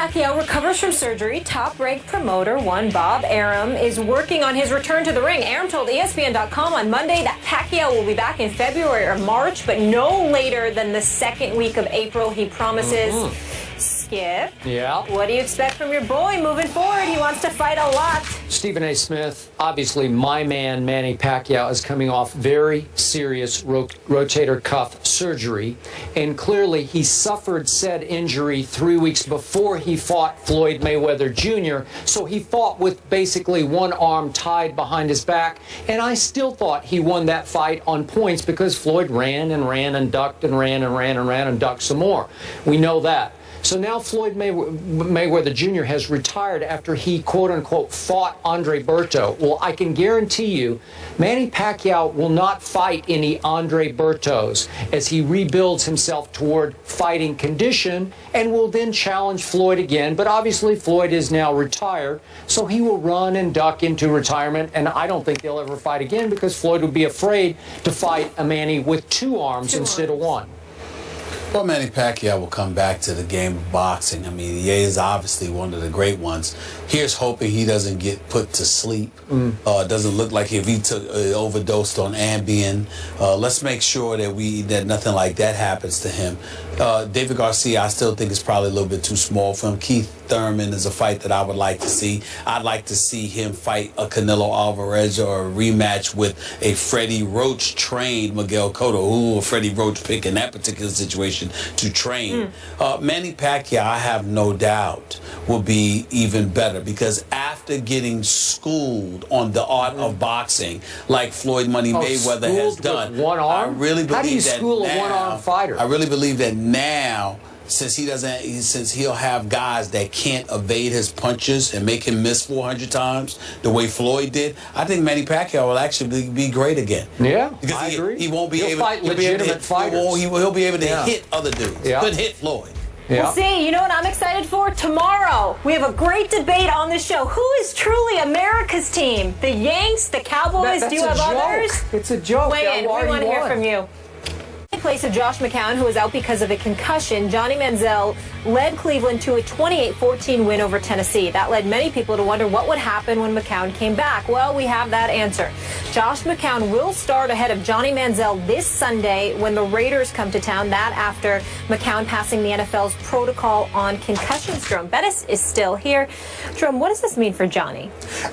Pacquiao recovers from surgery. Top-ranked promoter one Bob Arum is working on his return to the ring. Arum told ESPN.com on Monday that Pacquiao will be back in February or March, but no later than the second week of April, he promises. Skip. Yeah. What do you expect from your boy moving forward? He wants to fight a lot. Stephen A. Smith, obviously my man Manny Pacquiao is coming off very serious rotator cuff surgery, and clearly he suffered said injury 3 weeks before he fought Floyd Mayweather Jr., so he fought with basically one arm tied behind his back, and I still thought he won that fight on points because Floyd ran and ran and ducked and ran and ran and ran and ducked some more. We know that. So now Floyd Mayweather Jr. has retired after he, quote-unquote, fought Andre Berto. Well, I can guarantee you Manny Pacquiao will not fight any Andre Bertos as he rebuilds himself toward fighting condition and will then challenge Floyd again. But obviously Floyd is now retired, so he will run and duck into retirement, and I don't think they'll ever fight again because Floyd would be afraid to fight a Manny with two arms instead of one. Well, Manny Pacquiao will come back to the game of boxing. I mean, he is obviously one of the great ones. Here's hoping he doesn't get put to sleep. It doesn't look like if he overdosed on Ambien. Let's make sure that nothing like that happens to him. David Garcia, I still think is probably a little bit too small for him. Keith Thurman is a fight that I would like to see. I'd like to see him fight a Canelo Alvarez or a rematch with a Freddie Roach-trained Miguel Cotto. Who will Freddie Roach pick in that particular situation to train? Manny Pacquiao, I have no doubt, will be even better because after getting schooled on the art of boxing, like Floyd Money Mayweather has done, one arm? I really believe How do you that school now, a one-arm fighter? I really believe that now, since he'll have guys that can't evade his punches and make him miss 400 times the way Floyd did, I think Manny Pacquiao will actually be great again. Yeah, because I agree. He won't be He'll able fight to legitimate fighters. He'll be able to hit other dudes. Yeah. Couldn't hit Floyd. Yeah. We'll see. You know what I'm excited for? Tomorrow, we have a great debate on the show. Who is truly America's team? The Yanks, the Cowboys? Do you have others? It's a joke. Weigh in. We want to hear from you. In place of Josh McCown, who was out because of a concussion, Johnny Manziel led Cleveland to a 28-14 win over Tennessee. That led many people to wonder what would happen when McCown came back. Well, we have that answer. Josh McCown will start ahead of Johnny Manziel this Sunday when the Raiders come to town. That after McCown passing the NFL's protocol on concussions. Jerome Bettis is still here. Jerome, what does this mean for Johnny?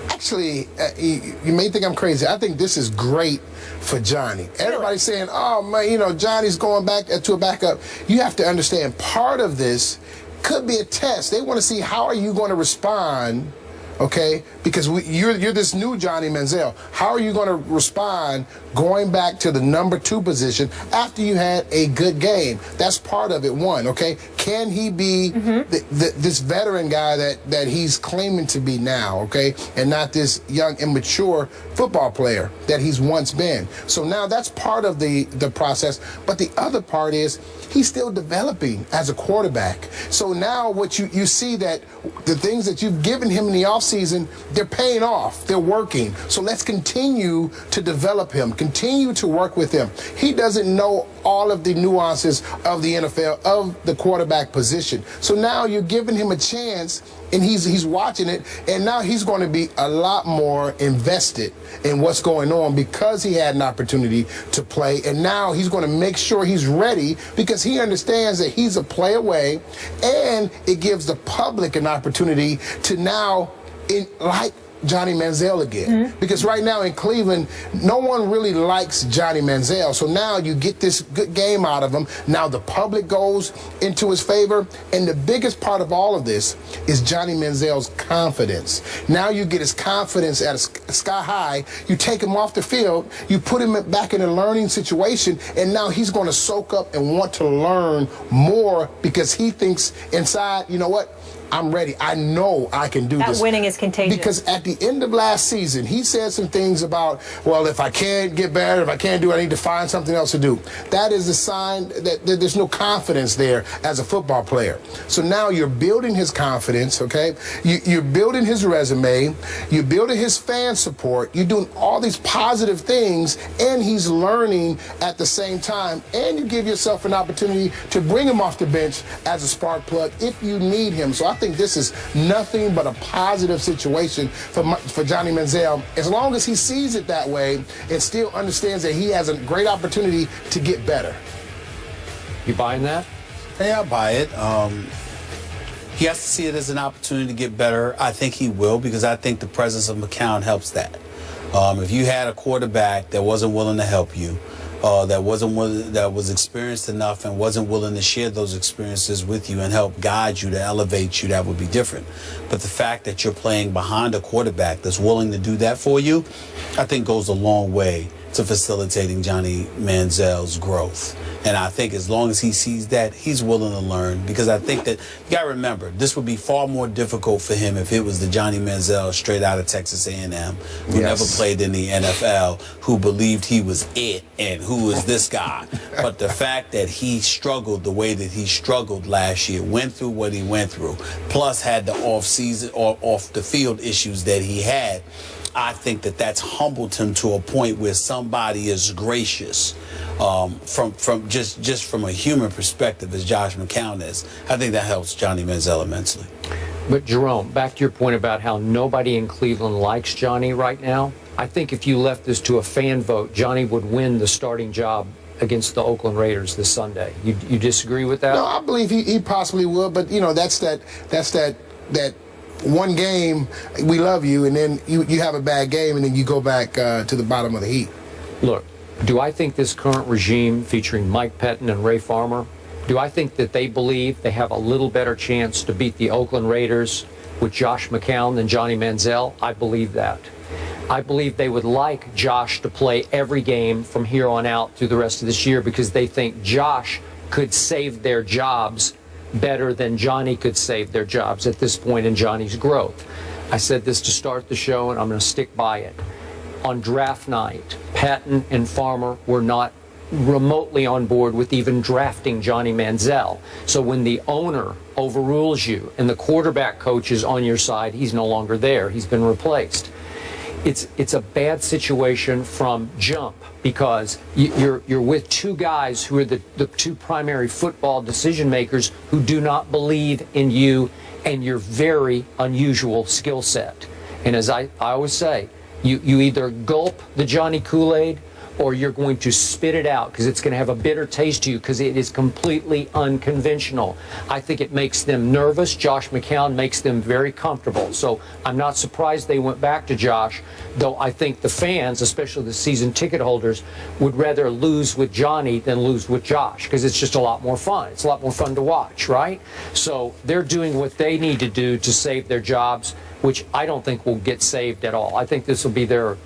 Actually, you may think I'm crazy. I think this is great for Johnny. Everybody's saying, oh, man, Johnny's going back to a backup. You have to understand, part of this could be a test. They want to see how are you going to respond, okay? Because you're this new Johnny Manziel. How are you going to respond going back to the number 2 position after you had a good game? That's part of it, one, okay? Can he be this veteran guy that he's claiming to be now, okay? And not this young, immature football player that he's once been. So now that's part of the process. But the other part is he's still developing as a quarterback. So now what you see that the things that you've given him in the offseason, they're paying off. They're working. So let's continue to develop him, continue to work with him. He doesn't know all of the nuances of the NFL, of the quarterback position. So now you're giving him a chance, and he's watching it, and now he's going to be a lot more invested in what's going on because he had an opportunity to play, and now he's going to make sure he's ready because he understands that he's a play away, and it gives the public an opportunity to now, like Johnny Manziel again. Because right now in Cleveland, no one really likes Johnny Manziel. So now you get this good game out of him. Now the public goes into his favor. And the biggest part of all of this is Johnny Manziel's confidence. Now you get his confidence at a sky high. You take him off the field. You put him back in a learning situation. And now he's going to soak up and want to learn more because he thinks inside, you know what? I'm ready. I know I can do this. That winning is contagious. Because at the end of last season, he said some things about, well, if I can't get better, if I can't do it, I need to find something else to do. That is a sign that there's no confidence there as a football player. So now you're building his confidence, okay? You're building his resume. You're building his fan support. You're doing all these positive things, and he's learning at the same time. And you give yourself an opportunity to bring him off the bench as a spark plug if you need him. So I think this is nothing but a positive situation for Johnny Manziel, as long as he sees it that way and still understands that he has a great opportunity to get better. You buying that? Yeah, I buy it. He has to see it as an opportunity to get better. I think he will, because I think the presence of McCown helps that. If you had a quarterback that wasn't willing to help you, that was experienced enough and wasn't willing to share those experiences with you and help guide you, to elevate you, that would be different. But the fact that you're playing behind a quarterback that's willing to do that for you, I think goes a long way to facilitating Johnny Manziel's growth. And I think as long as he sees that, he's willing to learn, because I think that, you got to remember, this would be far more difficult for him if it was the Johnny Manziel straight out of Texas A&M, who never played in the NFL, who believed he was it and who was this guy. But the fact that he struggled the way that he struggled last year, went through what he went through, plus had the off-season or off-the-field issues that he had, I think that that's humbled him to a point where somebody is gracious from just from a human perspective, as Josh McCown is. I think that helps Johnny Manziel immensely. But Jerome, back to your point about how nobody in Cleveland likes Johnny right now, I think if you left this to a fan vote, Johnny would win the starting job against the Oakland Raiders this Sunday. You disagree with that? No, I believe he possibly would, but you know, that's that one game, we love you, and then you have a bad game, and then you go back to the bottom of the heap. Look, do I think this current regime featuring Mike Pettin and Ray Farmer, do I think that they believe they have a little better chance to beat the Oakland Raiders with Josh McCown than Johnny Manziel? I believe that. I believe they would like Josh to play every game from here on out through the rest of this year, because they think Josh could save their jobs better than Johnny could save their jobs at this point in Johnny's growth. I said this to start the show, and I'm going to stick by it. On draft night, Patton and Farmer were not remotely on board with even drafting Johnny Manziel. So when the owner overrules you and the quarterback coach is on your side, he's no longer there. He's been replaced. It's a bad situation from jump, because you're with two guys who are the two primary football decision makers who do not believe in you and your very unusual skill set. And as I always say, you either gulp the Johnny Kool-Aid or you're going to spit it out, because it's going to have a bitter taste to you, because it is completely unconventional. I think it makes them nervous. Josh McCown makes them very comfortable. So I'm not surprised they went back to Josh, though I think the fans, especially the season ticket holders, would rather lose with Johnny than lose with Josh, because it's just a lot more fun. It's a lot more fun to watch, right? So they're doing what they need to do to save their jobs, which I don't think will get saved at all. I think this will be their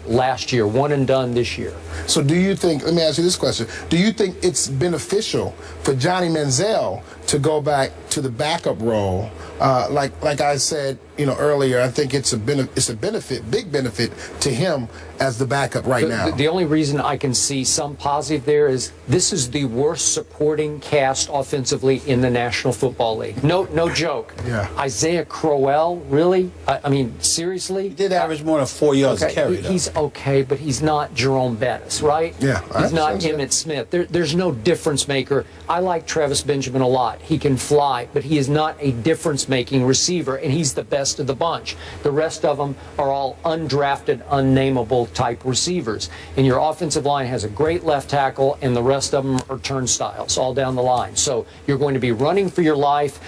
last year, one and done this year. So do you think, let me ask you this question, do you think it's beneficial for Johnny Manziel to go back to the backup role? Like I said, earlier, I think it's a benefit, big benefit to him as the backup right now. The only reason I can see some positive there is this is the worst supporting cast offensively in the National Football League. No joke. Yeah. Isaiah Crowell, really? I mean, seriously? He did average more than 4 yards a carry, though. He's okay, but he's not Jerome Bettis, right? Yeah. He's not Emmitt Smith. There's no difference maker. I like Travis Benjamin a lot. He can fly, but he is not a difference-making receiver, and he's the best of the bunch. The rest of them are all undrafted, unnameable type receivers. And your offensive line has a great left tackle, and the rest of them are turnstiles all down the line. So you're going to be running for your life,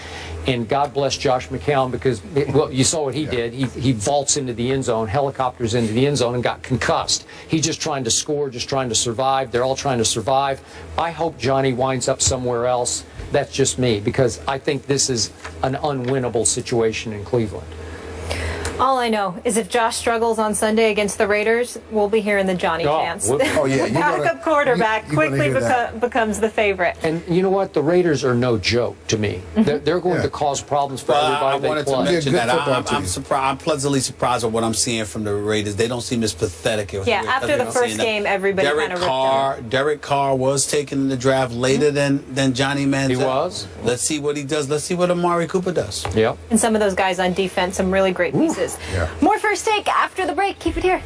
and God bless Josh McCown, because, well, you saw what he did. He vaults into the end zone, helicopters into the end zone, and got concussed. He's just trying to score, just trying to survive. They're all trying to survive. I hope Johnny winds up somewhere else. That's just me, because I think this is an unwinnable situation in Cleveland. All I know is if Josh struggles on Sunday against the Raiders, we'll be hearing the Johnny chants. Oh, yeah. The backup quarterback quickly becomes the favorite. And you know what? The Raiders are no joke to me. They're going to cause problems for everybody I wanted they play. to mention that. I'm surprised. I'm pleasantly surprised at what I'm seeing from the Raiders. They don't seem as pathetic as after the first game, everybody kind of ripped him. Derek Carr was taken in the draft later than Johnny Manziel. He was. Let's see what he does. Let's see what Amari Cooper does. Yep. And some of those guys on defense, some really great pieces. Yeah. More First Take after the break. Keep it here.